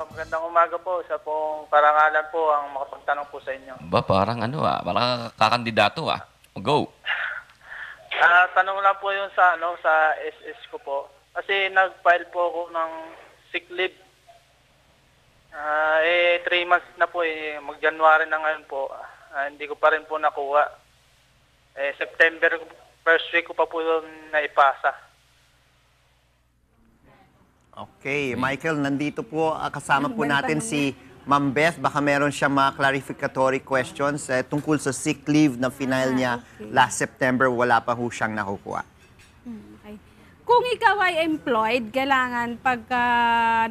Magandang umaga po. Sa pong parangalan po ang makapagtanong po sa inyo. Ba, parang parang kakandidato ah. Go. Tanong lang po yung sa SS ko po. Kasi nag-file po ako ng sick leave. 3 months na po mag-January na ngayon po. Hindi ko pa rin po nakuha. September, first week ko pa po yung naipasa. Okay, Michael, nandito po kasama po natin si Ma'am Beth. Baka meron siya mga clarificatory questions tungkol sa sick leave na final niya last September. Wala pa ho siyang nakukuha. Okay. Kung ikaw ay employed, kailangan pagka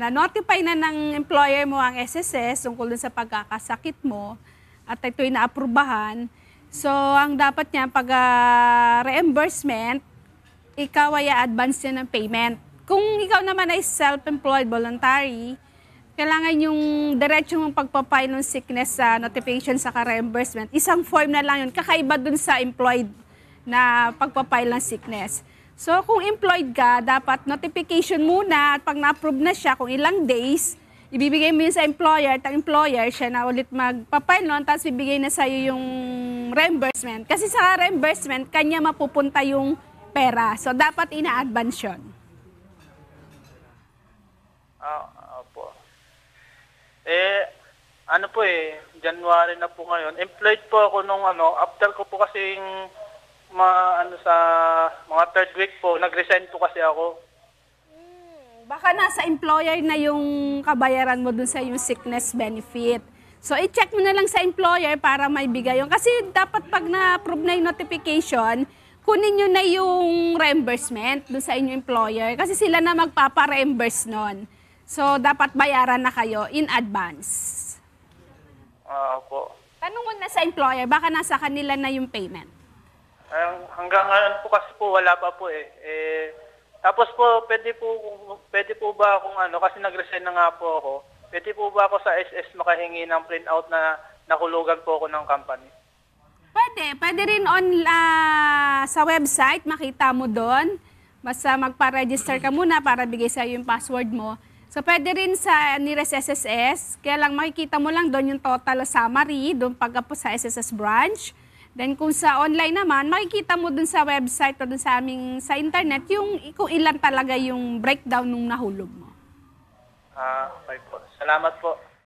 na-notify na ng employer mo ang SSS tungkol dun sa pagkakasakit mo at ito'y naaprubahan, so ang dapat niya pag reimbursement, ikaw ay advance niya ng payment. Kung ikaw naman ay self-employed, voluntary, kailangan yung diretso mong pagpapile ng sickness sa notification sa reimbursement. Isang form na lang yun, kakaiba dun sa employed na pagpapile ng sickness. So kung employed ka, dapat notification muna at pag na-approve na siya, kung ilang days, ibibigay mo yun sa employer at ang employer siya na ulit magpapile nun, tapos bibigay na sa'yo yung reimbursement. Kasi sa reimbursement, kanya mapupunta yung pera. So dapat ina-advance yun. Opo. January na po ngayon. Employed po ako nung after ko po kasing sa mga third week po, nag-resign po kasi ako. Baka nasa employer na yung kabayaran mo dun sa yung sickness benefit. So i-check mo na lang sa employer para may bigay yun. Kasi dapat pag na-approve na yung notification, kunin nyo na yung reimbursement dun sa inyong employer kasi sila na magpapa-reimburse nun. So, dapat bayaran na kayo in advance. Opo. Tanong mo na sa employer, baka nasa kanila na yung payment. Hanggang ngayon po kasi po, wala pa po tapos po, pwede po ba akong kasi nag-resign na nga po ako, pwede po ba ako sa SS makahingi ng printout na nakulugan po ako ng company? Pwede rin sa website, makita mo doon. Basta magpa-register ka muna para bigay sa'yo yung password mo. So, pwede rin sa nearest SSS, kaya lang makikita mo lang doon yung total summary, doon pagka sa SSS branch. Then, kung sa online naman, makikita mo doon sa website o doon sa internet, yung kung ilan talaga yung breakdown nung nahulog mo. Okay po. Salamat po.